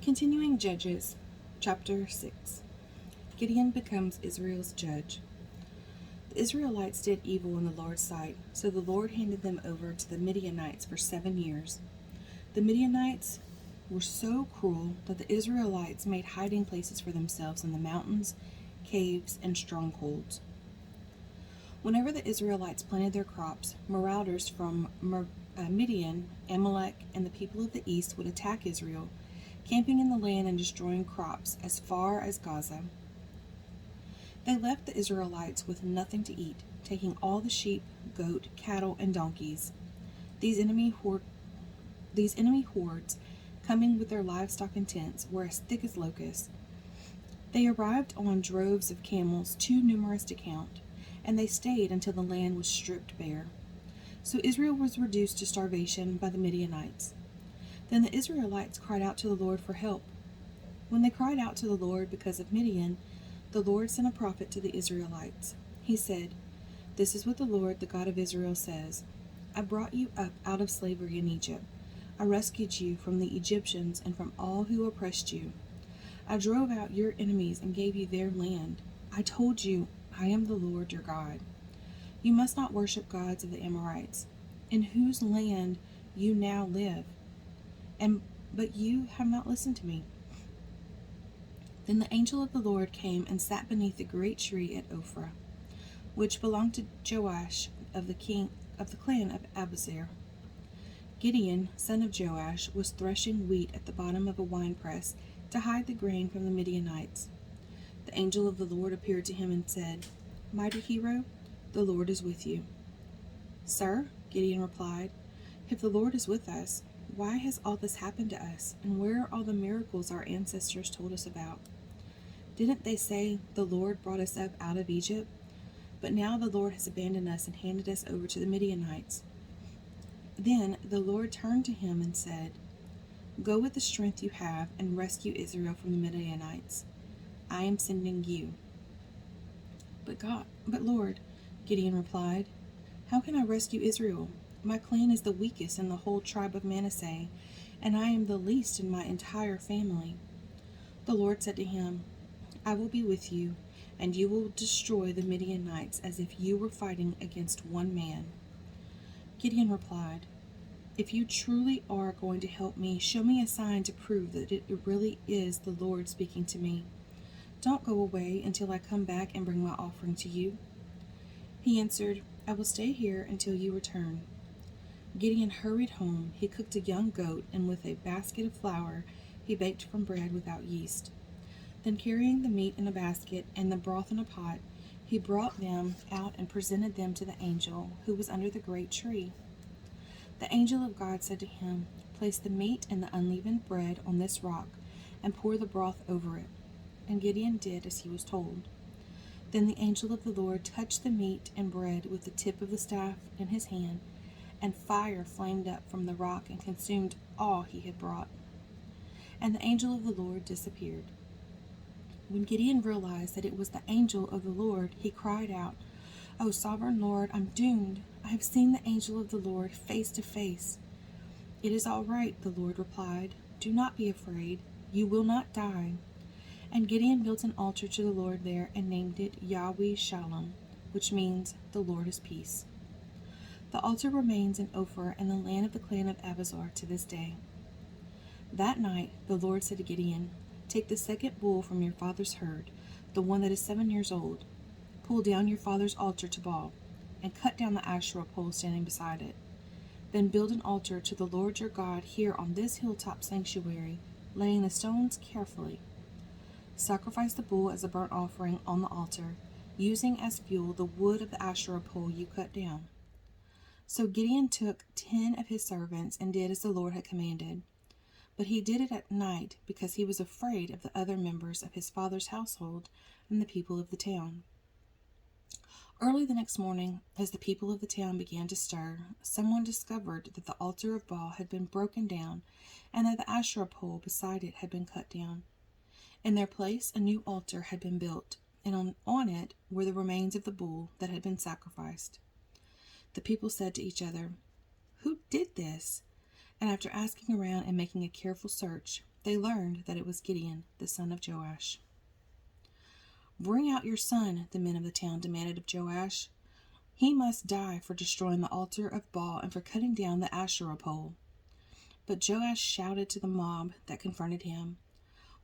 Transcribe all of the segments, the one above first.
Continuing Judges, chapter 6. Gideon becomes Israel's judge. The Israelites did evil in the Lord's sight, so the Lord handed them over to the Midianites for 7 years. The Midianites were so cruel that the Israelites made hiding places for themselves in the mountains, caves, and strongholds. Whenever the Israelites planted their crops, marauders from Midian, Amalek, and the people of the east would attack Israel, camping in the land and destroying crops as far as Gaza. They left the Israelites with nothing to eat, taking all the sheep, goat, cattle, and donkeys. These enemy hordes, coming with their livestock and tents, were as thick as locusts. They arrived on droves of camels too numerous to count, and they stayed until the land was stripped bare. So Israel was reduced to starvation by the Midianites. Then the Israelites cried out to the Lord for help. When they cried out to the Lord because of Midian, the Lord sent a prophet to the Israelites. He said, "This is what the Lord, the God of Israel, says. I brought you up out of slavery in Egypt. I rescued you from the Egyptians and from all who oppressed you. I drove out your enemies and gave you their land. I told you, I am the Lord your God. You must not worship gods of the Amorites, in whose land you now live. But you have not listened to me." Then the angel of the Lord came and sat beneath the great tree at Ophrah, which belonged to Joash of the clan of Abiezer. Gideon, son of Joash, was threshing wheat at the bottom of a winepress to hide the grain from the Midianites. The angel of the Lord appeared to him and said, "Mighty hero, the Lord is with you." "Sir," Gideon replied, "if the Lord is with us, why has all this happened to us, and where are all the miracles our ancestors told us about? Didn't they say the Lord brought us up out of Egypt? But now the Lord has abandoned us and handed us over to the Midianites." Then the Lord turned to him and said, "Go with the strength you have and rescue Israel from the Midianites. I am sending you." But Lord," Gideon replied, "how can I rescue Israel? My clan is the weakest in the whole tribe of Manasseh, and I am the least in my entire family." The Lord said to him, "I will be with you, and you will destroy the Midianites as if you were fighting against one man." Gideon replied, "If you truly are going to help me, show me a sign to prove that it really is the Lord speaking to me. Don't go away until I come back and bring my offering to you." He answered, "I will stay here until you return." Gideon hurried home. He cooked a young goat, and with a basket of flour, he baked some bread without yeast. Then, carrying the meat in a basket and the broth in a pot, he brought them out and presented them to the angel who was under the great tree. The angel of God said to him, "Place the meat and the unleavened bread on this rock, and pour the broth over it." And Gideon did as he was told. Then the angel of the Lord touched the meat and bread with the tip of the staff in his hand, and fire flamed up from the rock and consumed all he had brought. And the angel of the Lord disappeared. When Gideon realized that it was the angel of the Lord, he cried out, "O sovereign Lord, I'm doomed. I have seen the angel of the Lord face to face." "It is all right," the Lord replied. "Do not be afraid. You will not die." And Gideon built an altar to the Lord there and named it Yahweh Shalom, which means "the Lord is peace." The altar remains in Ophrah in the land of the clan of Abiezer to this day. That night the Lord said to Gideon, "Take the second bull from your father's herd, the one that is 7 years old. Pull down your father's altar to Baal, and cut down the Asherah pole standing beside it. Then build an altar to the Lord your God here on this hilltop sanctuary, laying the stones carefully. Sacrifice the bull as a burnt offering on the altar, using as fuel the wood of the Asherah pole you cut down." So Gideon took 10 of his servants and did as the Lord had commanded. But he did it at night because he was afraid of the other members of his father's household and the people of the town. Early the next morning, as the people of the town began to stir, someone discovered that the altar of Baal had been broken down and that the Asherah pole beside it had been cut down. In their place, a new altar had been built, and on it were the remains of the bull that had been sacrificed. The people said to each other, "Who did this?" And after asking around and making a careful search, they learned that it was Gideon, the son of Joash. "Bring out your son," the men of the town demanded of Joash. "He must die for destroying the altar of Baal and for cutting down the Asherah pole." But Joash shouted to the mob that confronted him,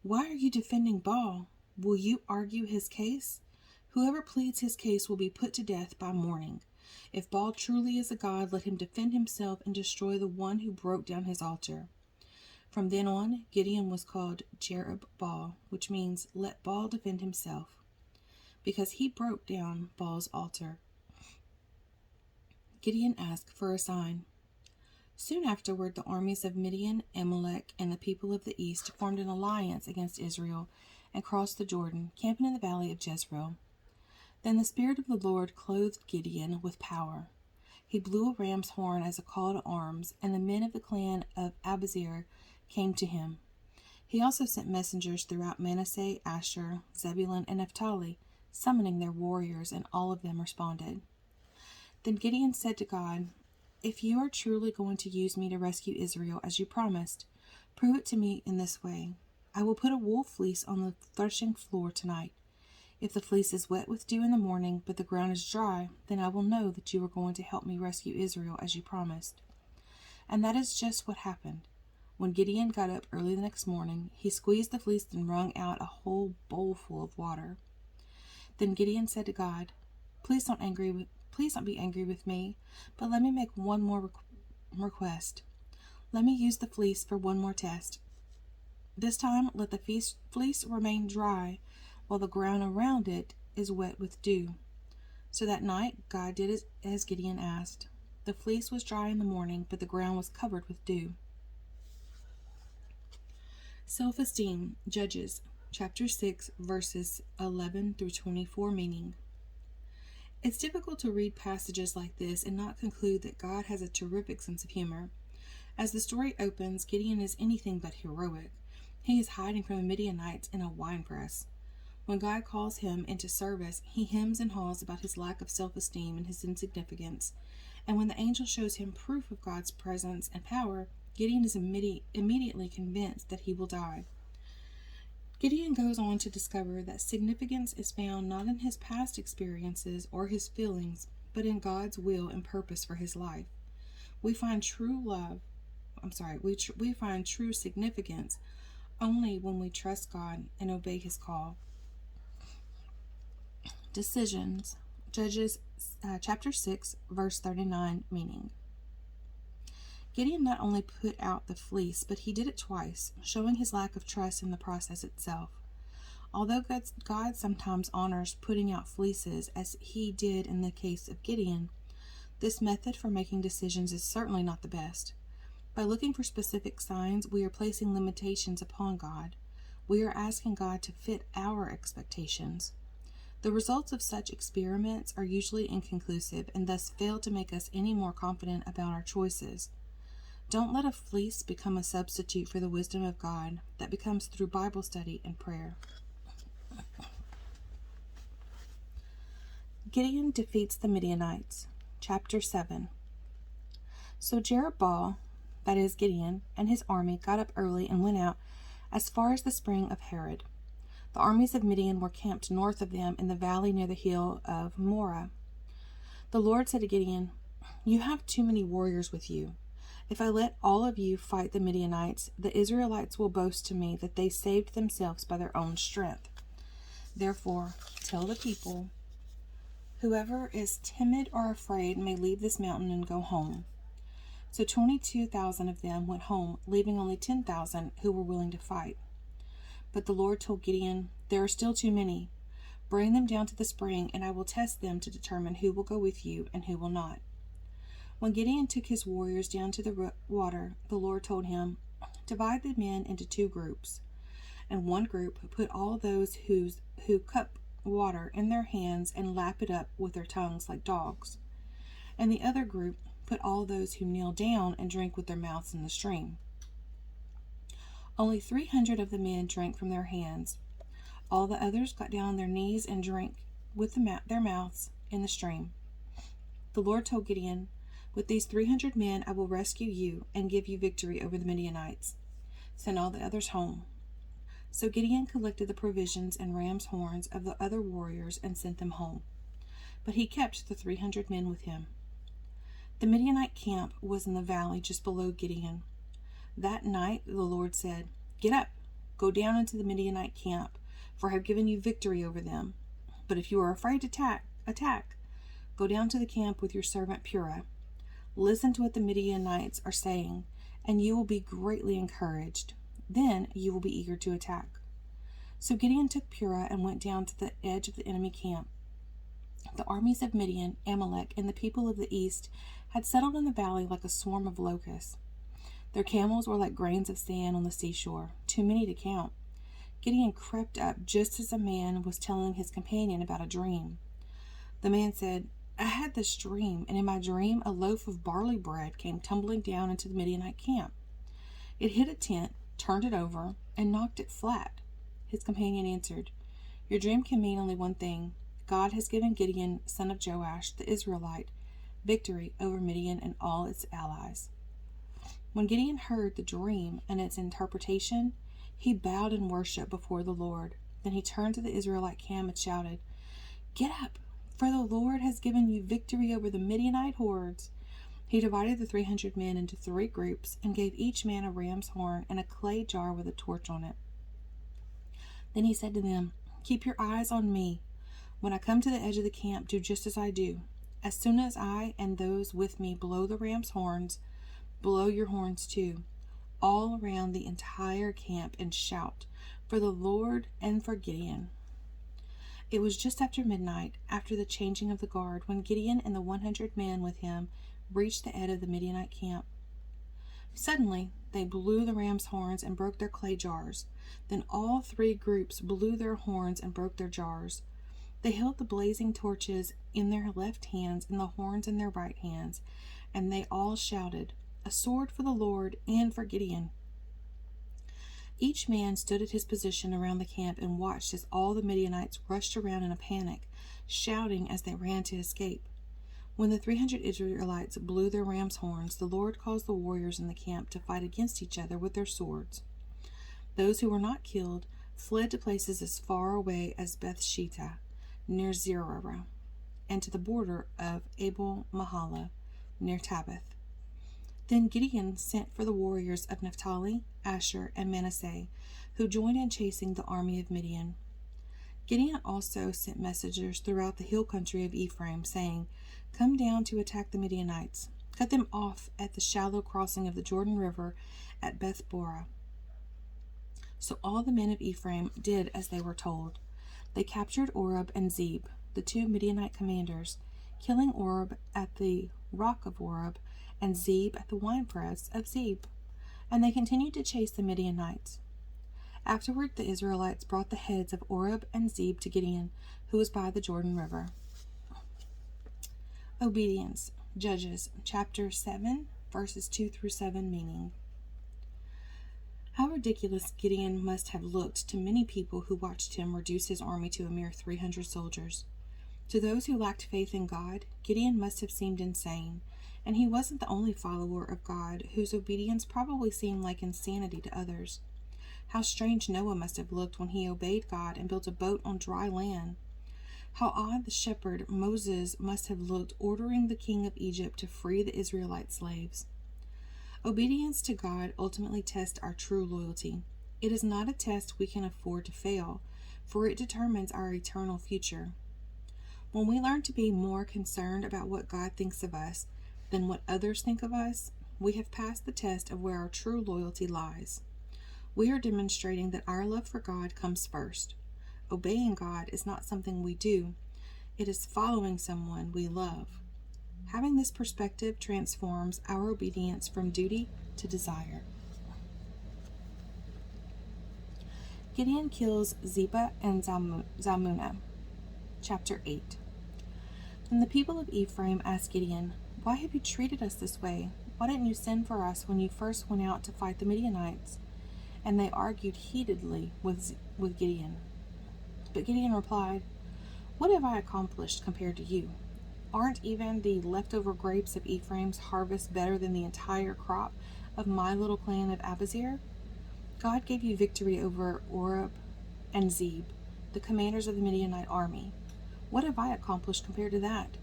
"Why are you defending Baal? Will you argue his case? Whoever pleads his case will be put to death by morning. If Baal truly is a god, let him defend himself and destroy the one who broke down his altar." From then on, Gideon was called Jerub-Baal, which means "let Baal defend himself," because he broke down Baal's altar. Gideon asked for a sign. Soon afterward, the armies of Midian, Amalek, and the people of the east formed an alliance against Israel and crossed the Jordan, camping in the valley of Jezreel. Then the Spirit of the Lord clothed Gideon with power. He blew a ram's horn as a call to arms, and the men of the clan of Abiezer came to him. He also sent messengers throughout Manasseh, Asher, Zebulun, and Naphtali, summoning their warriors, and all of them responded. Then Gideon said to God, "If you are truly going to use me to rescue Israel as you promised, prove it to me in this way. I will put a wool fleece on the threshing floor tonight. If the fleece is wet with dew in the morning, but the ground is dry, then I will know that you are going to help me rescue Israel as you promised." And that is just what happened. When Gideon got up early the next morning, he squeezed the fleece and wrung out a whole bowl full of water. Then Gideon said to God, Please don't be angry with me, but let me make one more request. Let me use the fleece for one more test. This time, let the fleece remain dry, while the ground around it is wet with dew." So that night, God did as Gideon asked. The fleece was dry in the morning, but the ground was covered with dew. Self-esteem, Judges, chapter 6, verses 11 through 24, meaning. It's difficult to read passages like this and not conclude that God has a terrific sense of humor. As the story opens, Gideon is anything but heroic. He is hiding from the Midianites in a wine press. When God calls him into service, he hems and haws about his lack of self-esteem and his insignificance. And when the angel shows him proof of God's presence and power, Gideon is immediately convinced that he will die. Gideon goes on to discover that significance is found not in his past experiences or his feelings, but in God's will and purpose for his life. We find true significance only when we trust God and obey his call. Decisions, Judges chapter 6, verse 39, meaning. Gideon not only put out the fleece, but he did it twice, showing his lack of trust in the process itself. Although God sometimes honors putting out fleeces, as he did in the case of Gideon, this method for making decisions is certainly not the best. By looking for specific signs, we are placing limitations upon God. We are asking God to fit our expectations. The results of such experiments are usually inconclusive and thus fail to make us any more confident about our choices. Don't let a fleece become a substitute for the wisdom of God that becomes through Bible study and prayer. Gideon defeats the Midianites. Chapter 7. So Jerub-Baal, that is Gideon, and his army got up early and went out as far as the spring of Harod. The armies of Midian were camped north of them in the valley near the hill of Moreh. The Lord said to Gideon, "You have too many warriors with you. If I let all of you fight the Midianites, the Israelites will boast to me that they saved themselves by their own strength. Therefore, tell the people, whoever is timid or afraid may leave this mountain and go home." So 22,000 of them went home, leaving only 10,000 who were willing to fight. But the Lord told Gideon, "There are still too many. Bring them down to the spring, and I will test them to determine who will go with you and who will not." When Gideon took his warriors down to the water, the Lord told him, "Divide the men into 2 groups. And one group put all those who cup water in their hands and lap it up with their tongues like dogs. And the other group put all those who kneel down and drink with their mouths in the stream." Only 300 of the men drank from their hands. All the others got down on their knees and drank with their mouths in the stream. The Lord told Gideon, "With these 300 men I will rescue you and give you victory over the Midianites." Send all the others home." So Gideon collected the provisions and ram's horns of the other warriors and sent them home. But he kept the 300 men with him. The Midianite camp was in the valley just below Gideon. That night the Lord said, "Get up, go down into the Midianite camp, for I have given you victory over them. But if you are afraid to attack. Go down to the camp with your servant Purah. Listen to what the Midianites are saying, and you will be greatly encouraged. Then you will be eager to attack." So Gideon took Purah and went down to the edge of the enemy camp. The armies of Midian, Amalek, and the people of the east had settled in the valley like a swarm of locusts. Their camels were like grains of sand on the seashore, too many to count. Gideon crept up just as a man was telling his companion about a dream. The man said, "I had this dream, and in my dream a loaf of barley bread came tumbling down into the Midianite camp. It hit a tent, turned it over, and knocked it flat." His companion answered, "Your dream can mean only one thing. God has given Gideon, son of Joash, the Israelite, victory over Midian and all its allies." When Gideon heard the dream and its interpretation, he bowed in worship before the Lord. Then he turned to the Israelite camp and shouted, "Get up, for the Lord has given you victory over the Midianite hordes." He divided the 300 men into 3 groups and gave each man a ram's horn and a clay jar with a torch on it. Then he said to them, "Keep your eyes on me. When I come to the edge of the camp, do just as I do. As soon as I and those with me blow the ram's horns, blow your horns too, all around the entire camp, and shout for the Lord and for Gideon." It was just after midnight, after the changing of the guard, when Gideon and the 100 men with him reached the edge of the Midianite camp. Suddenly they blew the ram's horns and broke their clay jars. Then all 3 groups blew their horns and broke their jars. They held the blazing torches in their left hands and the horns in their right hands, and they all shouted, "A sword for the Lord and for Gideon." Each man stood at his position around the camp and watched as all the Midianites rushed around in a panic, shouting as they ran to escape. When the 300 Israelites blew their ram's horns, the Lord caused the warriors in the camp to fight against each other with their swords. Those who were not killed fled to places as far away as Beth-shittah, near Zerah, and to the border of Abel-Mahala, near Tabbath. Then Gideon sent for the warriors of Naphtali, Asher, and Manasseh, who joined in chasing the army of Midian. Gideon also sent messengers throughout the hill country of Ephraim, saying, "Come down to attack the Midianites. Cut them off at the shallow crossing of the Jordan River at Beth-borah." So all the men of Ephraim did as they were told. They captured Oreb and Zeb, the 2 Midianite commanders, killing Oreb at the rock of Oreb and Zeb at the winepress of Zeb. And they continued to chase the Midianites. Afterward, the Israelites brought the heads of Oreb and Zeb to Gideon, who was by the Jordan River. Obedience. Judges, chapter 7, verses 2 through 7, meaning. How ridiculous Gideon must have looked to many people who watched him reduce his army to a mere 300 soldiers. To those who lacked faith in God, Gideon must have seemed insane, and he wasn't the only follower of God whose obedience probably seemed like insanity to others. How strange Noah must have looked when he obeyed God and built a boat on dry land. How odd the shepherd Moses must have looked ordering the king of Egypt to free the Israelite slaves. Obedience to God ultimately tests our true loyalty. It is not a test we can afford to fail, for it determines our eternal future. When we learn to be more concerned about what God thinks of us than what others think of us, we have passed the test of where our true loyalty lies. We are demonstrating that our love for God comes first. Obeying God is not something we do, it is following someone we love. Having this perspective transforms our obedience from duty to desire. Gideon kills Zebah and Zalmunna. Chapter 8. Then the people of Ephraim asked Gideon, "Why have you treated us this way? Why didn't you send for us when you first went out to fight the Midianites?" And they argued heatedly with Gideon. But Gideon replied, "What have I accomplished compared to you? Aren't even the leftover grapes of Ephraim's harvest better than the entire crop of my little clan of Abiezer? God gave you victory over Oreb and Zeb, the commanders of the Midianite army. What have I accomplished compared to that?"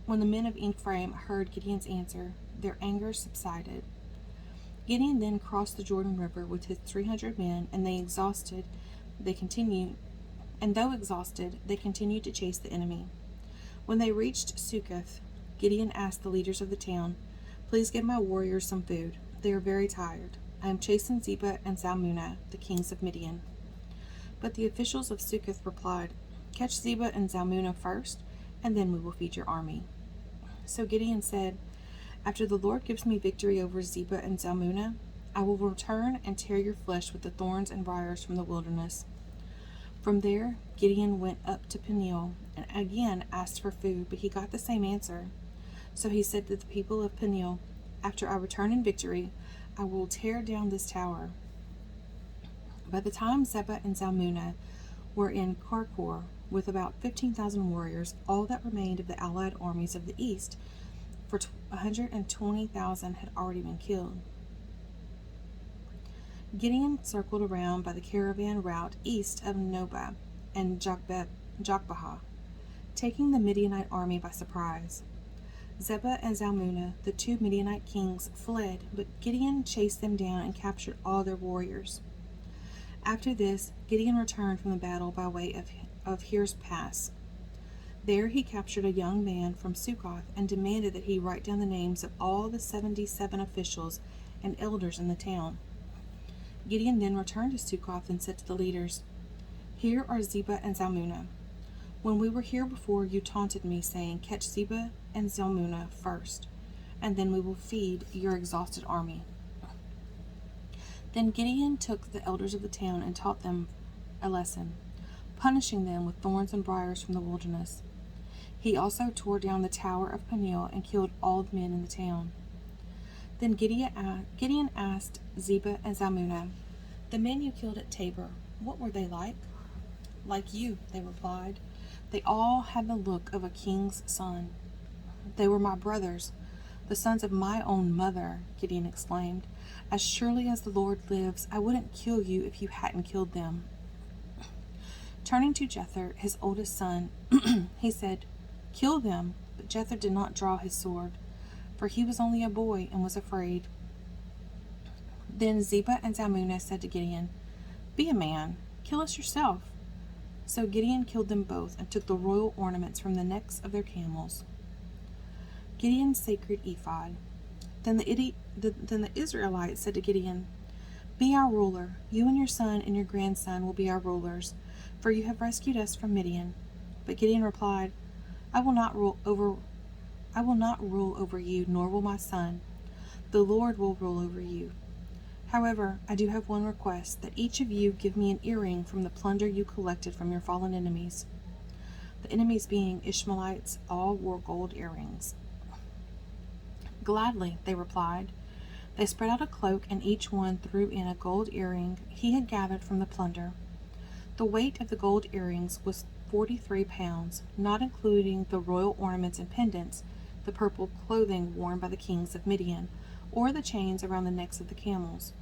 When the men of Ephraim heard Gideon's answer, their anger subsided. Gideon then crossed the Jordan River with his 300 men, and though exhausted, they continued to chase the enemy. When they reached Succoth, Gideon asked the leaders of the town, "Please give my warriors some food. They are very tired. I am chasing Zebah and Zalmunna, the kings of Midian." But the officials of Succoth replied, "Catch Zebah and Zalmunna first, and then we will feed your army." So Gideon said, "After the Lord gives me victory over Zebah and Zalmunna, I will return and tear your flesh with the thorns and briars from the wilderness." From there, Gideon went up to Peniel and again asked for food, but he got the same answer. So he said to the people of Peniel, "After I return in victory, I will tear down this tower." By the time Zebah and Zalmunna were in Karkor with about 15,000 warriors, all that remained of the allied armies of the east, for 120,000 had already been killed. Gideon circled around by the caravan route east of Nobah and Jokbahah, taking the Midianite army by surprise. Zebah and Zalmunna, the two Midianite kings, fled, but Gideon chased them down and captured all their warriors. After this, Gideon returned from the battle by way of Heres Pass. There he captured a young man from Succoth and demanded that he write down the names of all the 77 officials and elders in the town. Gideon then returned to Succoth and said to the leaders, "Here are Zebah and Zalmunna. When we were here before, you taunted me, saying, 'Catch Zebah and Zalmunna first, and then we will feed your exhausted army.'" Then Gideon took the elders of the town and taught them a lesson, punishing them with thorns and briars from the wilderness. He also tore down the tower of Peniel and killed all the men in the town. Then Gideon asked Zebah and Zalmunna, "The men you killed at Tabor, what were they like?" "Like you," they replied. "They all had the look of a king's son." "They were my brothers, the sons of my own mother," Gideon exclaimed. "As surely as the Lord lives, I wouldn't kill you if you hadn't killed them." Turning to Jether, his oldest son, he said, "Kill them." But Jether did not draw his sword, for he was only a boy and was afraid. Then Zebah and Zalmunna said to Gideon, "Be a man, kill us yourself." So Gideon killed them both and took the royal ornaments from the necks of their camels. Gideon's sacred ephod. Then the Israelites said to Gideon, "Be our ruler. You and your son and your grandson will be our rulers, for you have rescued us from Midian." But Gideon replied, I will not rule over you, nor will my son. The Lord will rule over you. However, I do have one request, that each of you give me an earring from the plunder you collected from your fallen enemies." The enemies being Ishmaelites, all wore gold earrings. "Gladly," they replied. They spread out a cloak, and each one threw in a gold earring he had gathered from the plunder. The weight of the gold earrings was 43 pounds, not including the royal ornaments and pendants, the purple clothing worn by the kings of Midian, or the chains around the necks of the camels.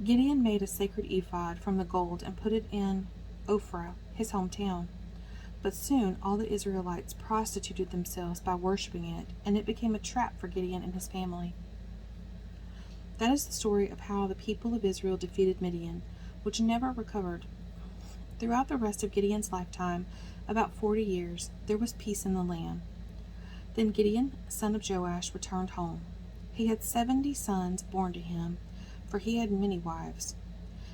Gideon made a sacred ephod from the gold and put it in Ophrah, his hometown. But soon all the Israelites prostituted themselves by worshiping it, and it became a trap for Gideon and his family. That is the story of how the people of Israel defeated Midian, which never recovered. Throughout the rest of Gideon's lifetime, about 40 years, there was peace in the land. Then Gideon, son of Joash, returned home. He had 70 sons born to him, for he had many wives.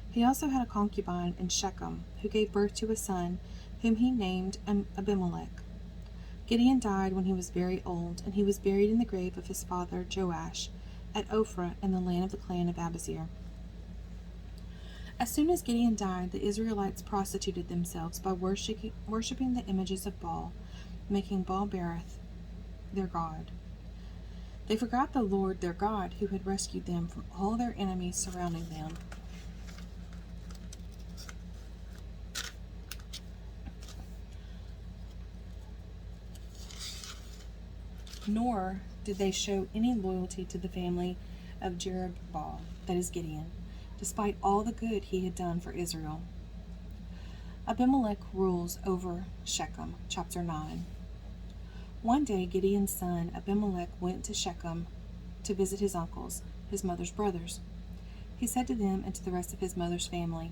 He also had a concubine in Shechem, who gave birth to a son, whom he named Abimelech. Gideon died when he was very old, and he was buried in the grave of his father Joash at Ophrah in the land of the clan of Abiezer. As soon as Gideon died, the Israelites prostituted themselves by worshiping the images of Baal, making Baal-berith their god. They forgot the Lord their God, who had rescued them from all their enemies surrounding them. Nor did they show any loyalty to the family of Jerubbaal, that is Gideon, despite all the good he had done for Israel. Abimelech rules over Shechem, chapter 9. One day Gideon's son Abimelech went to Shechem to visit his uncles, his mother's brothers. He said to them and to the rest of his mother's family,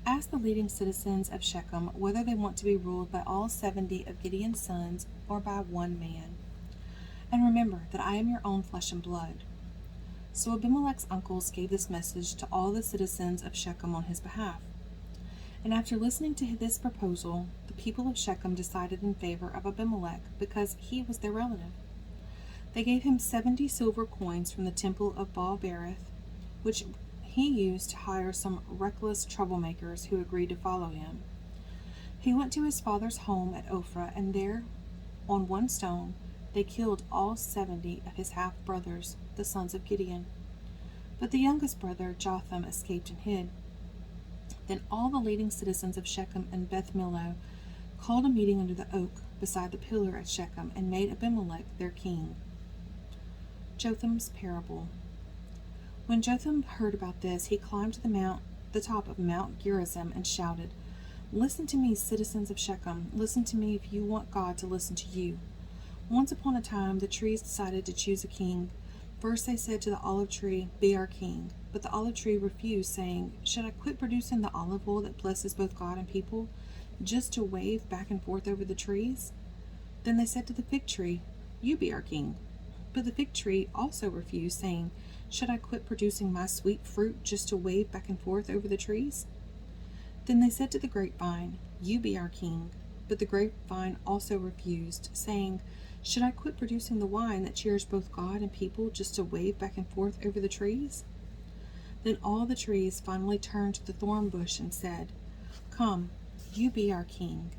"Ask the leading citizens of Shechem whether they want to be ruled by all 70 of Gideon's sons or by one man. And remember that I am your own flesh and blood." So Abimelech's uncles gave this message to all the citizens of Shechem on his behalf. And after listening to this proposal, the people of Shechem decided in favor of Abimelech because he was their relative. They gave him 70 silver coins from the temple of Baal-berith, which he used to hire some reckless troublemakers who agreed to follow him. He went to his father's home at Ophrah, and there, on one stone, they killed all 70 of his half-brothers, the sons of Gideon. But the youngest brother, Jotham, escaped and hid. Then all the leading citizens of Shechem and Beth Millo called a meeting under the oak beside the pillar at Shechem and made Abimelech their king. Jotham's parable. When Jotham heard about this, he climbed to the top of Mount Gerizim and shouted, "Listen to me, citizens of Shechem. Listen to me if you want God to listen to you. Once upon a time, the trees decided to choose a king. First they said to the olive tree, 'Be our king.' But the olive tree refused, saying, 'Should I quit producing the olive oil that blesses both God and people, just to wave back and forth over the trees?' Then they said to the fig tree, 'You be our king.' But the fig tree also refused, saying, 'Should I quit producing my sweet fruit just to wave back and forth over the trees?' Then they said to the grapevine, 'You be our king.' But the grapevine also refused, saying, 'Should I quit producing the wine that cheers both God and people just to wave back and forth over the trees?' Then all the trees finally turned to the thorn bush and said, 'Come, you be our king.'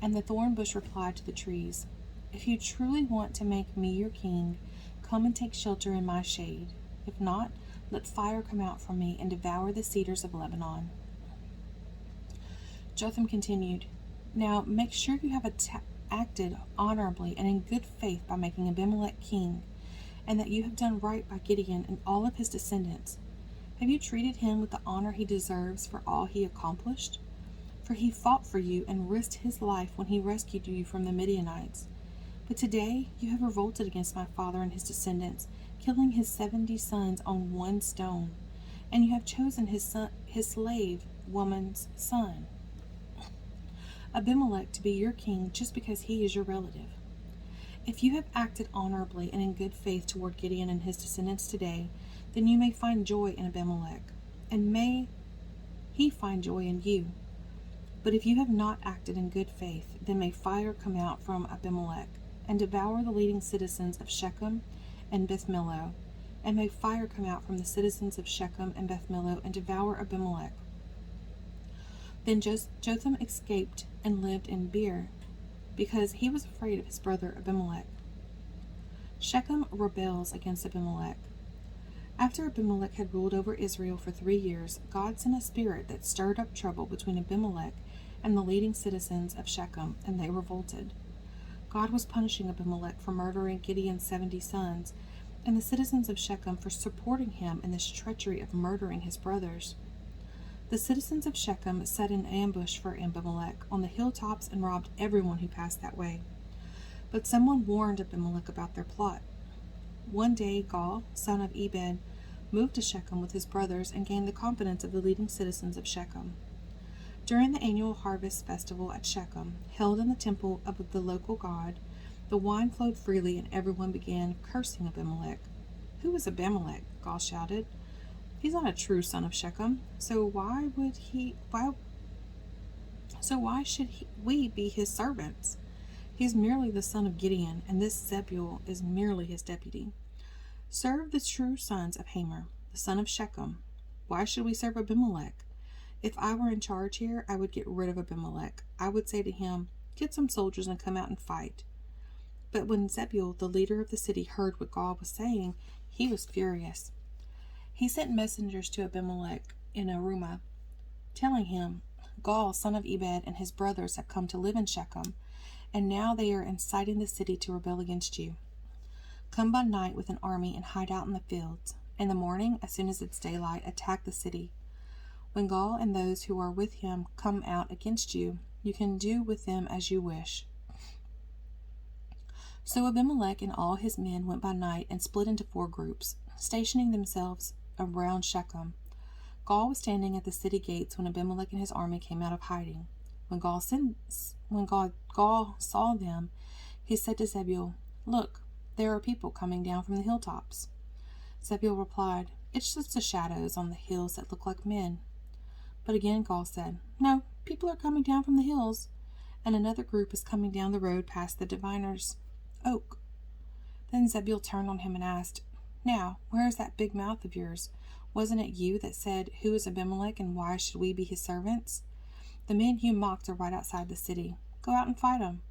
And the thorn bush replied to the trees, 'If you truly want to make me your king, come and take shelter in my shade. If not, let fire come out from me and devour the cedars of Lebanon.'" Jotham continued, "Now make sure you have acted honorably and in good faith by making Abimelech king, and that you have done right by Gideon and all of his descendants. Have you treated him with the honor he deserves for all he accomplished? For he fought for you and risked his life when he rescued you from the Midianites. But today you have revolted against my father and his descendants, killing his 70 sons on one stone, and you have chosen his slave woman's son, Abimelech, to be your king just because he is your relative. If you have acted honorably and in good faith toward Gideon and his descendants today, then you may find joy in Abimelech, and may he find joy in you. But if you have not acted in good faith, then may fire come out from Abimelech, and devour the leading citizens of Shechem and Beth Millo, and may fire come out from the citizens of Shechem and Beth Millo, and devour Abimelech." Then Jotham escaped and lived in Beer, because he was afraid of his brother Abimelech. Shechem rebels against Abimelech. After Abimelech had ruled over Israel for 3 years, God sent a spirit that stirred up trouble between Abimelech and the leading citizens of Shechem, and they revolted. God was punishing Abimelech for murdering Gideon's 70 sons, and the citizens of Shechem for supporting him in this treachery of murdering his brothers. The citizens of Shechem set an ambush for Abimelech on the hilltops and robbed everyone who passed that way. But someone warned Abimelech about their plot. One day Gaal, son of Ebed, moved to Shechem with his brothers and gained the confidence of the leading citizens of Shechem. During the annual harvest festival at Shechem, held in the temple of the local god, the wine flowed freely and everyone began cursing Abimelech. "Who is Abimelech?" Gaal shouted. "He's not a true son of Shechem, so why should we be his servants? He's merely the son of Gideon, and this Zebul is merely his deputy. Serve the true sons of Hamor, the son of Shechem. Why should we serve Abimelech? If I were in charge here, I would get rid of Abimelech. I would say to him, 'Get some soldiers and come out and fight.'" But when Zebul, the leader of the city, heard what Gaal was saying, he was furious. He sent messengers to Abimelech in Arumah, telling him, "Gaal, son of Ebed, and his brothers have come to live in Shechem, and now they are inciting the city to rebel against you. Come by night with an army and hide out in the fields. In the morning, as soon as it's daylight, attack the city. When Gaul and those who are with him come out against you, you can do with them as you wish." So Abimelech and all his men went by night and split into 4 groups, stationing themselves around Shechem. Gaul was standing at the city gates when Abimelech and his army came out of hiding. When Gaul saw them, he said to Zebul, "Look, there are people coming down from the hilltops." Zebul replied, "It's just the shadows on the hills that look like men." But again Gaul said, "No, people are coming down from the hills, and another group is coming down the road past the diviner's oak." Then Zebul turned on him and asked, "Now, where is that big mouth of yours? Wasn't it you that said, 'Who is Abimelech, and why should we be his servants?' The men you mocked are right outside the city. Go out and fight them."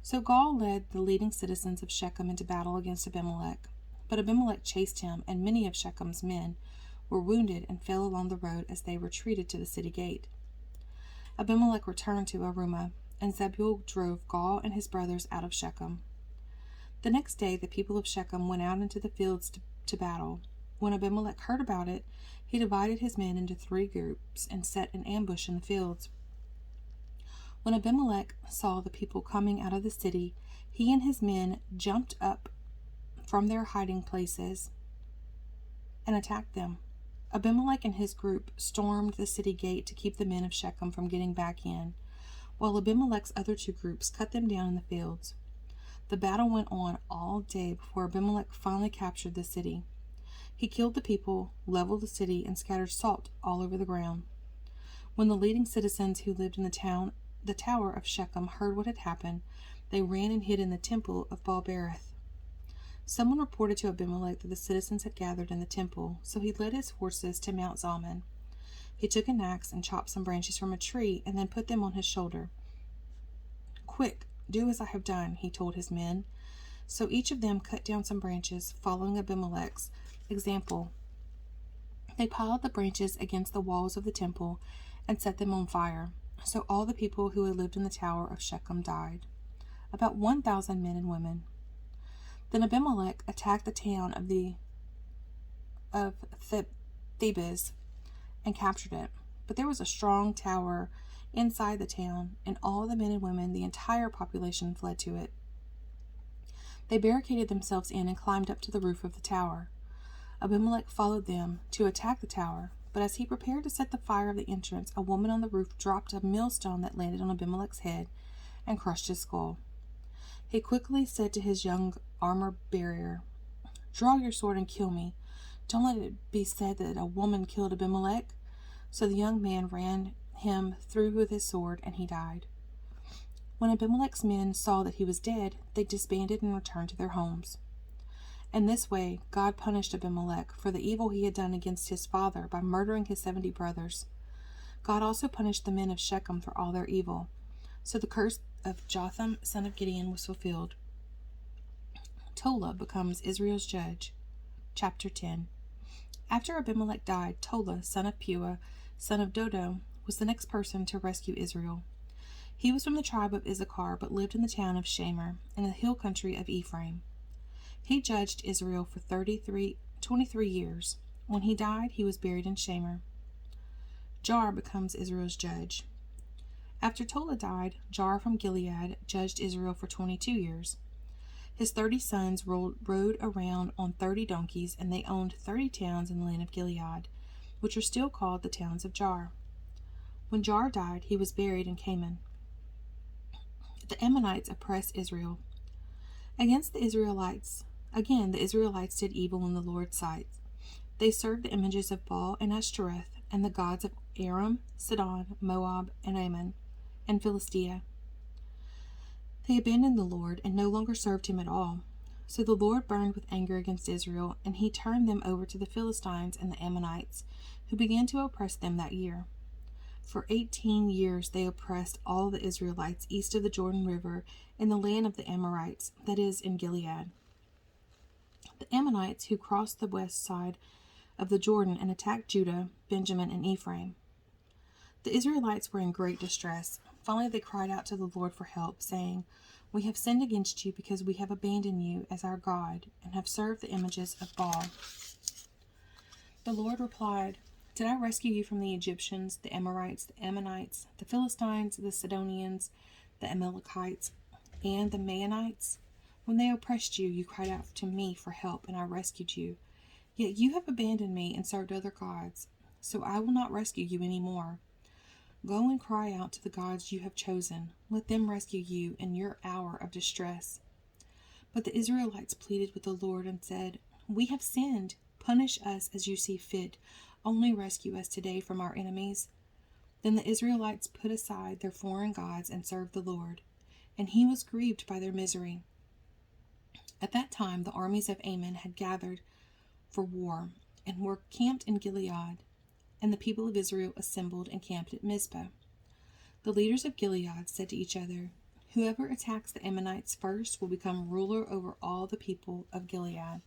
So Gaul led the leading citizens of Shechem into battle against Abimelech. But Abimelech chased him, and many of Shechem's men were wounded and fell along the road as they retreated to the city gate. Abimelech returned to Arumah, and Zebul drove Gaul and his brothers out of Shechem. The next day the people of Shechem went out into the fields to battle. When Abimelech heard about it, he divided his men into 3 groups and set an ambush in the fields. When Abimelech saw the people coming out of the city, he and his men jumped up from their hiding places and attacked them. Abimelech and his group stormed the city gate to keep the men of Shechem from getting back in, while Abimelech's other 2 groups cut them down in the fields. The battle went on all day before Abimelech finally captured the city. He killed the people, leveled the city, and scattered salt all over the ground. When the leading citizens who lived in the tower of Shechem heard what had happened, they ran and hid in the temple of Baal-berith. Someone reported to Abimelech that the citizens had gathered in the temple, so he led his horses to Mount Zalmon. He took an axe and chopped some branches from a tree and then put them on his shoulder. "Quick, do as I have done," he told his men. So each of them cut down some branches, following Abimelech's example. They piled the branches against the walls of the temple and set them on fire. So all the people who had lived in the tower of Shechem died, about 1,000 men and women. Then Abimelech attacked the town of Thebez and captured it. But there was a strong tower inside the town, and all the men and women, the entire population, fled to it. They barricaded themselves in and climbed up to the roof of the tower. Abimelech followed them to attack the tower, but as he prepared to set the fire of the entrance, a woman on the roof dropped a millstone that landed on Abimelech's head and crushed his skull. He quickly said to his young armor-bearer, "Draw your sword and kill me. Don't let it be said that a woman killed Abimelech." So the young man ran him through with his sword, and he died. When Abimelech's men saw that he was dead, they disbanded and returned to their homes. In this way, God punished Abimelech for the evil he had done against his father by murdering his 70 brothers. God also punished the men of Shechem for all their evil. So the curse of Jotham, son of Gideon, was fulfilled. Tola becomes Israel's judge. Chapter 10. After Abimelech died, Tola, son of Puah, son of Dodo, was the next person to rescue Israel. He was from the tribe of Issachar, but lived in the town of Shamir, in the hill country of Ephraim. He judged Israel for 23 years. When he died, he was buried in Shamir. Jar becomes Israel's judge. After Tola died, Jar from Gilead judged Israel for 22 years. His 30 sons rode around on 30 donkeys, and they owned 30 towns in the land of Gilead, which are still called the towns of Jar. When Jar died, he was buried in Canaan. The Ammonites oppressed Israel. Again, the Israelites did evil in the Lord's sight. They served the images of Baal and Ashtoreth, and the gods of Aram, Sidon, Moab, and Ammon, and Philistia. They abandoned the Lord and no longer served him at all. So the Lord burned with anger against Israel, and he turned them over to the Philistines and the Ammonites, who began to oppress them that year. For 18 years they oppressed all the Israelites east of the Jordan River in the land of the Amorites, that is, in Gilead. The Ammonites who crossed the west side of the Jordan and attacked Judah, Benjamin, and Ephraim. The Israelites were in great distress. Finally they cried out to the Lord for help, saying, "We have sinned against you because we have abandoned you as our God and have served the images of Baal." The Lord replied, Did I rescue you from the Egyptians, the Amorites, the Ammonites, the Philistines, the Sidonians, the Amalekites, and the Maonites? When they oppressed you, you cried out to me for help, and I rescued you. Yet you have abandoned me and served other gods, so I will not rescue you any more. Go and cry out to the gods you have chosen. Let them rescue you in your hour of distress. But the Israelites pleaded with the Lord and said, We have sinned. Punish us as you see fit. Only rescue us today from our enemies. Then the Israelites put aside their foreign gods and served the Lord, and he was grieved by their misery. At that time the armies of Ammon had gathered for war and were camped in Gilead, and the people of Israel assembled and camped at Mizpah. The leaders of Gilead said to each other, Whoever attacks the Ammonites first will become ruler over all the people of Gilead.